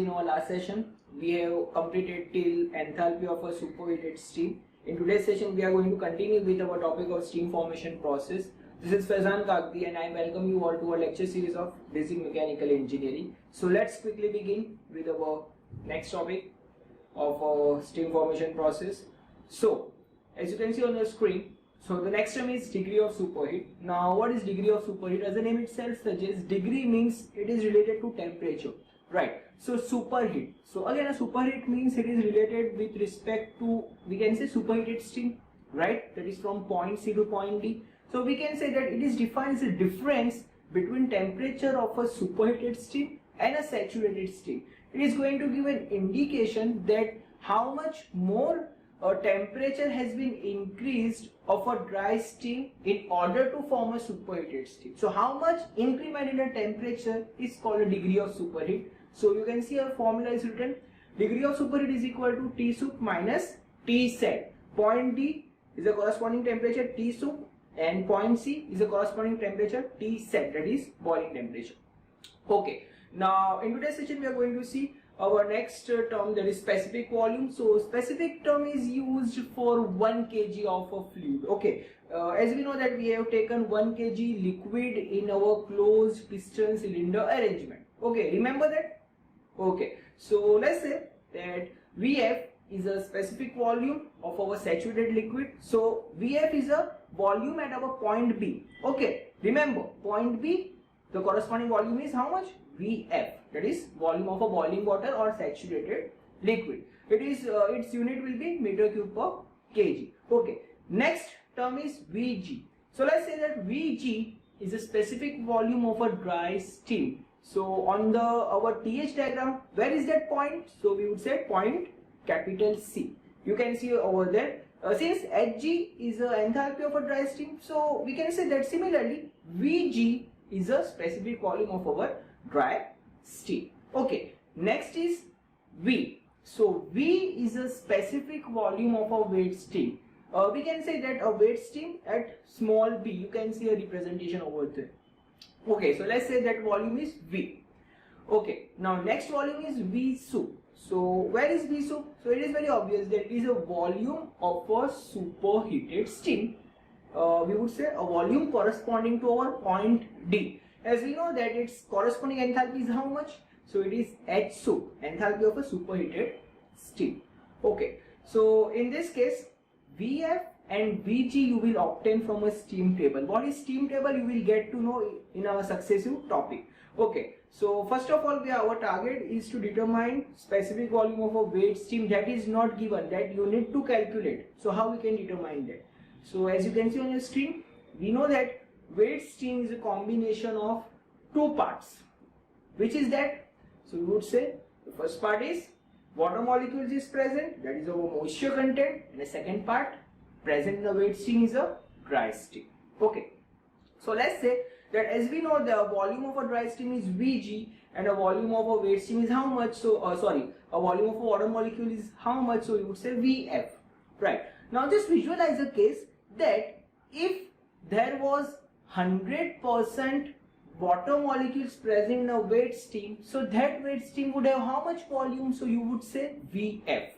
in our last session. We have completed till enthalpy of a superheated steam. In today's session, we are going to continue with our topic of steam formation process. This is Faizan Kagdi and I welcome you all to our lecture series of basic mechanical engineering. So let's quickly begin with our next topic of our steam formation process. So as you can see on your screen, so the next term is degree of superheat. Now what is degree of superheat? As the name itself suggests, degree means it is related to temperature, right? So superheat. So again, a superheat means it is related with respect to, we can say, superheated steam, right? That is from point C to point D. So we can say that it is defined as a difference between temperature of a superheated steam and a saturated steam. It is going to give an indication that how much more temperature has been increased of a dry steam in order to form a superheated steam. So how much increment in the temperature is called a degree of superheat. So you can see our formula is written, degree of superheat is equal to T sup minus T sat. Point D is a corresponding temperature T sup and point C is a corresponding temperature T sat, that is boiling temperature. Okay, now in today's session we are going to see our next term, that is specific volume. So specific term is used for 1 kg of a fluid. Okay, as we know that we have taken 1 kg liquid in our closed piston cylinder arrangement. Okay, remember that? Okay, so let's say that VF is a specific volume of our saturated liquid. So VF is a volume at our point B. Okay, remember point B, the corresponding volume is how much? VF, that is volume of a boiling water or saturated liquid. It is its unit will be meter cube per kg. Okay, next term is Vg. So let's say that Vg is a specific volume of a dry steam. So on the our TH diagram, where is that point? So we would say point capital C. You can see over there. Since Hg is a enthalpy of a dry steam, so we can say that similarly Vg is a specific volume of our dry steam. Okay, next is V. So V is a specific volume of a wet steam. We can say that a wet steam at small b, you can see a representation over there. Okay, so let's say that volume is V. Okay, now next volume is V sup. So where is V sup? So it is very obvious that it is a volume of a superheated steam. We would say a volume corresponding to our point D. As we know that its corresponding enthalpy is how much? So it is H sup, enthalpy of a superheated steam. Okay, so in this case VF and Vg you will obtain from a steam table. What is steam table? You will get to know in our successive topic. Okay, so first of all our target is to determine specific volume of a wet steam. That is not given, that you need to calculate. So how we can determine that? So as you can see on your screen, we know that wet steam is a combination of two parts. Which is that? So we would say the first part is water molecules is present, that is our moisture content, and the second part present in the wet steam is a dry steam. Okay, so let's say that as we know the volume of a dry steam is Vg and a volume of a wet steam is how much? So a volume of a water molecule is how much? So you would say Vf, right? Now just visualize a case that if there was 100% water molecules present in a wet steam, so that wet steam would have how much volume? So you would say Vf,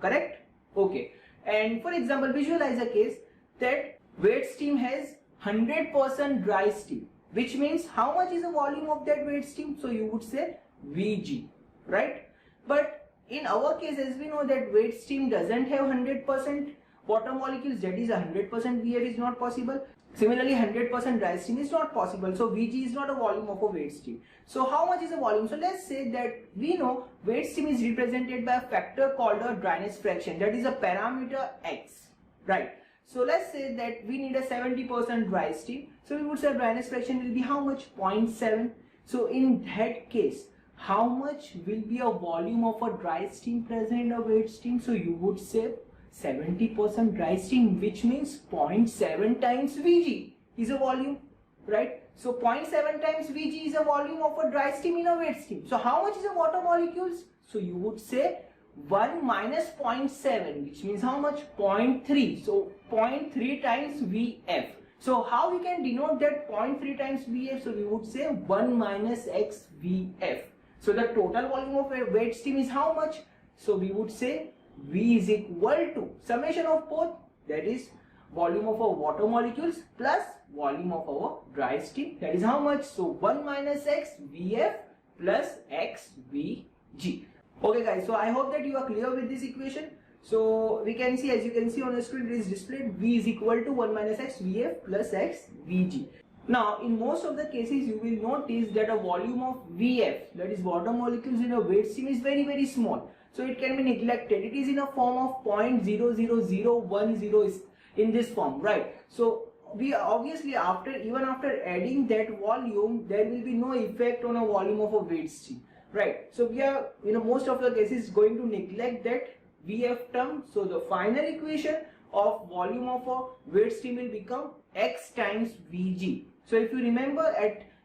correct? Okay, and for example visualize a case that wet steam has 100% dry steam, which means how much is the volume of that wet steam? So you would say Vg, right? But in our case, as we know that wet steam doesn't have 100% water molecules, that is 100% Vf is not possible. Similarly 100% dry steam is not possible, so Vg is not a volume of a wet steam. So how much is the volume? So let's say that we know wet steam is represented by a factor called a dryness fraction, that is a parameter x, right? So let's say that we need a 70% dry steam, so we would say dryness fraction will be how much? 0.7. So in that case, how much will be a volume of a dry steam present in a wet steam? So you would say 70% dry steam, which means 0.7 times Vg is a volume, right? So 0.7 times Vg is a volume of a dry steam in a wet steam. So how much is the water molecules? So you would say 1 minus 0.7, which means how much? 0.3. So 0.3 times Vf. So how we can denote that 0.3 times Vf? So we would say 1 minus x Vf. So the total volume of a wet steam is how much? So we would say V is equal to summation of both, that is volume of our water molecules plus volume of our dry steam, that is how much? So 1 minus x Vf plus x Vg. Okay guys, so I hope that you are clear with this equation. So we can see, as you can see on the screen, it is displayed V is equal to 1 minus x Vf plus x Vg. Now in most of the cases you will notice that a volume of Vf, that is water molecules in a wet steam, is very small. So it can be neglected. It is in a form of 0.00010 in this form, right? So we obviously even after adding that volume, there will be no effect on a volume of a wet steam, right? So we are most of the cases going to neglect that Vf term. So the final equation of volume of a wet steam will become x times Vg. So if you remember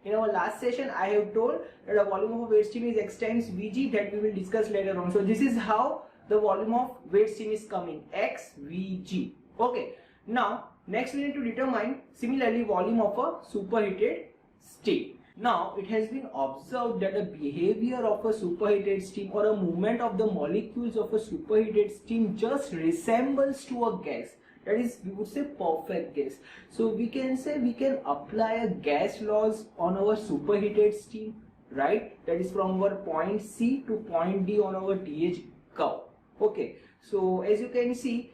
in our last session, I have told that the volume of a wet steam is x times Vg, that we will discuss later on. So this is how the volume of wet steam is coming, x Vg. Okay. Now next we need to determine similarly volume of a superheated steam. Now it has been observed that the behavior of a superheated steam or a movement of the molecules of a superheated steam just resembles to a gas. That is, we would say perfect gas. So we can say we can apply a gas laws on our superheated steam, right? That is from our point C to point D on our TH curve. Okay, so as you can see,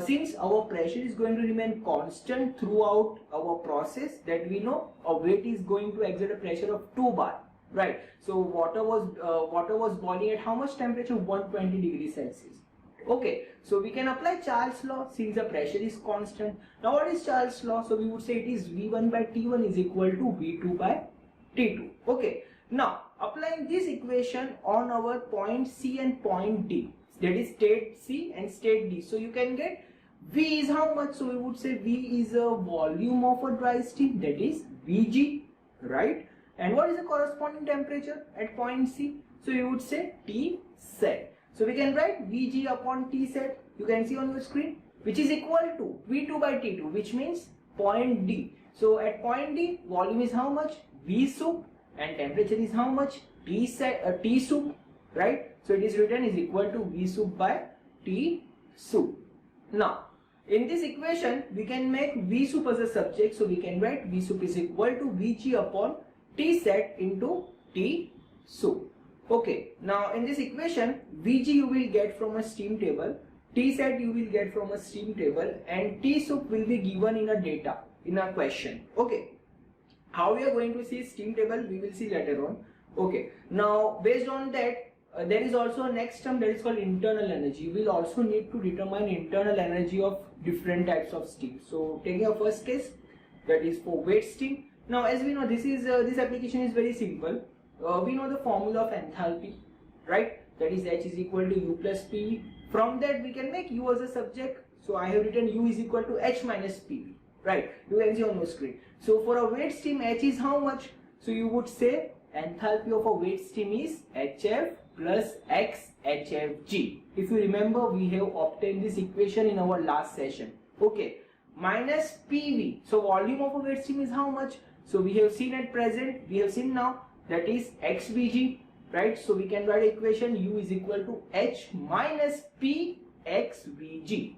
since our pressure is going to remain constant throughout our process, that we know a weight is going to exert a pressure of 2 bar, right? So water was boiling at how much temperature? 120 degrees Celsius. Okay, so we can apply Charles' law since the pressure is constant. Now what is Charles' law? So we would say it is V1 by T1 is equal to V2 by T2. Okay, now applying this equation on our point C and point D, that is state C and state D. So you can get V is how much? So we would say V is a volume of a dry steam, that is Vg, right? And what is the corresponding temperature at point C? So you would say T set. So we can write Vg upon T set, you can see on your screen, which is equal to V2 by T2, which means point D. So at point D, volume is how much? V sup, and temperature is how much? T sup, right? So it is written is equal to V sup by T sup. Now in this equation we can make V sup as a subject, so we can write V sup is equal to Vg upon T set into T sup. Okay, now in this equation Vg you will get from a steam table, T set you will get from a steam table, and T sup will be given in a data, in a question. Okay, how we are going to see steam table we will see later on. Okay, now based on that, there is also a next term that is called internal energy. We will also need to determine internal energy of different types of steam. So taking a first case, that is for wet steam. Now as we know, this application is very simple. We know the formula of enthalpy, right? That is H is equal to U plus PV. From that we can make U as a subject. So I have written U is equal to H minus PV, right? You can see on your screen. So for a wet steam, H is how much? So you would say enthalpy of a wet steam is HF plus X HFG. If you remember, we have obtained this equation in our last session. Okay, minus PV. So volume of a wet steam is how much? So we have seen at present, we have seen now, that is XVG, right? So we can write equation U is equal to H minus P XVG.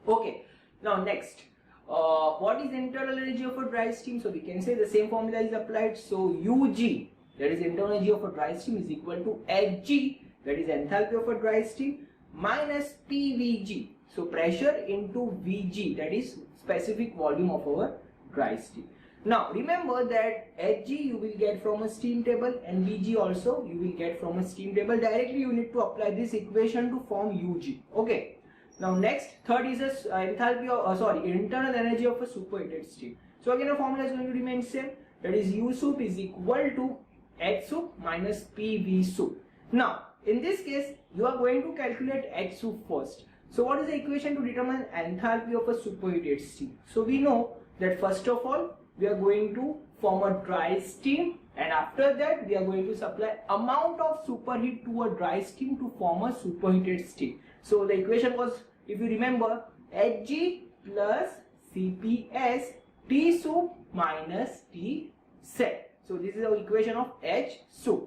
Okay, now next, what is internal energy of a dry steam? So we can say the same formula is applied. So UG, that is internal energy of a dry steam, is equal to Hg, that is enthalpy of a dry steam, minus PVG, so pressure into Vg, that is specific volume of our dry steam. Now remember that Hg you will get from a steam table and Vg also you will get from a steam table. Directly you need to apply this equation to form Ug. Okay. Now next, third is internal energy of a superheated steam. So again the formula is going to remain same, that is U sup is equal to H sup minus PV sup. Now in this case you are going to calculate H sup first. So what is the equation to determine enthalpy of a superheated steam? So we know that first of all we are going to form a dry steam, and after that we are going to supply amount of superheat to a dry steam to form a superheated steam. So the equation was, if you remember, Hg plus Cps T sup minus T set. So this is our equation of H sup.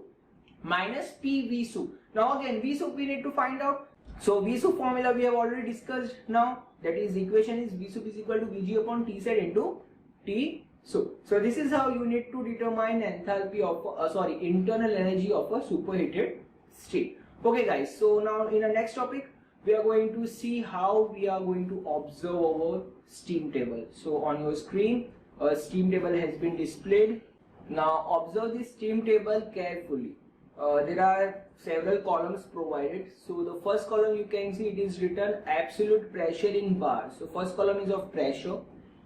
minus P V soup. Now again V soup we need to find out. So V soup formula we have already discussed now. That is equation is V soup is equal to Vg upon T set into T soup. So this is how you need to determine enthalpy of internal energy of a superheated steam. Okay guys, so now in the next topic we are going to see how we are going to observe our steam table. So on your screen a steam table has been displayed. Now observe this steam table carefully. There are several columns provided. So the first column you can see it is written absolute pressure in bar. So first column is of pressure,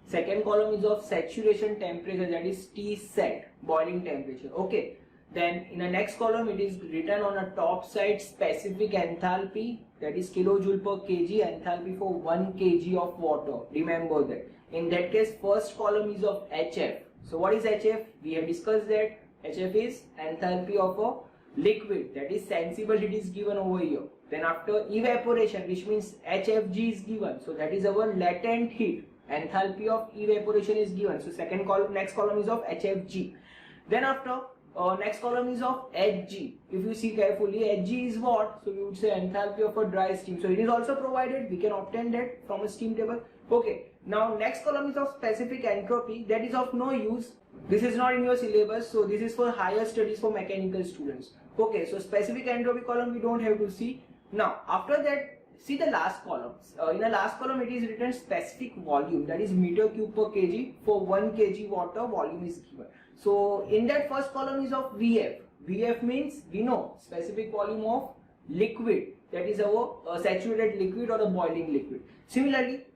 second column is of saturation temperature, that is T set, boiling temperature. Okay, then in the next column it is written on a top side specific enthalpy, that is kilojoule per kg, enthalpy for 1 kg of water. Remember that. In that case first column is of HF. So what is HF? We have discussed that HF is enthalpy of a liquid, that is sensible heat is given over here. Then after evaporation, which means HFG is given, so that is our latent heat, enthalpy of evaporation is given. So second column, next column is of HFG. Then after next column is of Hg. If you see carefully, Hg is what? So we would say enthalpy of a dry steam. So it is also provided, we can obtain that from a steam table. Okay, now next column is of specific entropy, that is of no use. This is not in your syllabus, so this is for higher studies for mechanical students. Okay, so specific entropy column we don't have to see. Now after that, see the last column. In the last column it is written specific volume, that is meter cube per kg. For 1 kg water volume is given. So in that first column is of Vf. Vf means we know specific volume of liquid, that is our saturated liquid or the boiling liquid. Similarly,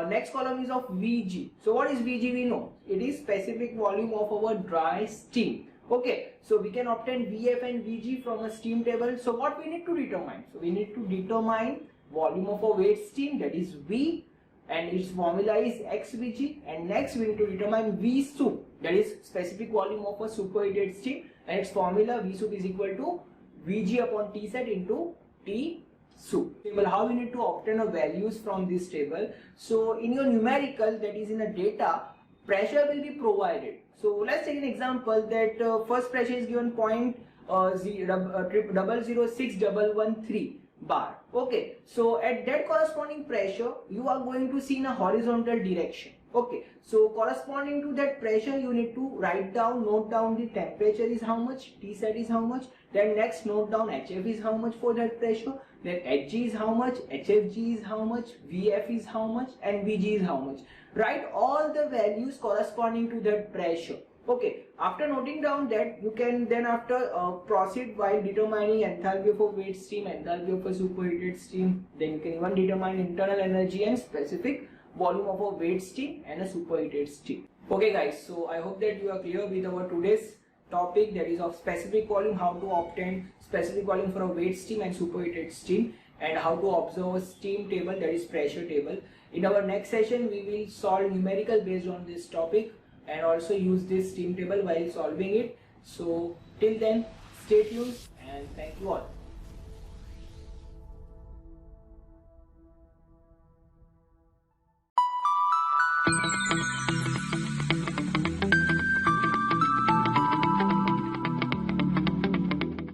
next column is of Vg. So what is Vg? We know it is specific volume of our dry steam. Okay, so we can obtain Vf and Vg from a steam table. So what we need to determine? So we need to determine volume of a waste steam, that is V, and its formula is XVG. And next we need to determine V soup, that is specific volume of a superheated steam, and its formula V soup is equal to Vg upon T set into T soup. Table, how we need to obtain a values from this table? So in your numerical, that is in a data, pressure will be provided. So let's take an example that first pressure is given 0.006113 bar. Okay, so at that corresponding pressure you are going to see in a horizontal direction. Okay, so corresponding to that pressure you need to write down, note down the temperature is how much, T set is how much, then next note down HF is how much for that pressure, then Hg is how much, HFG is how much, Vf is how much, and Vg is how much. Write all the values corresponding to that pressure. Okay, after noting down that, you can then after proceed while determining enthalpy of a waste steam, enthalpy of a superheated steam. Then you can even determine internal energy and specific volume of a waste steam and a superheated steam. Okay guys, so I hope that you are clear with our today's topic, that is of specific volume, how to obtain specific volume for a waste steam and superheated steam, and how to observe a steam table, that is pressure table. In our next session we will solve numerical based on this topic and also use this steam table while solving it. So till then, stay tuned and thank you all.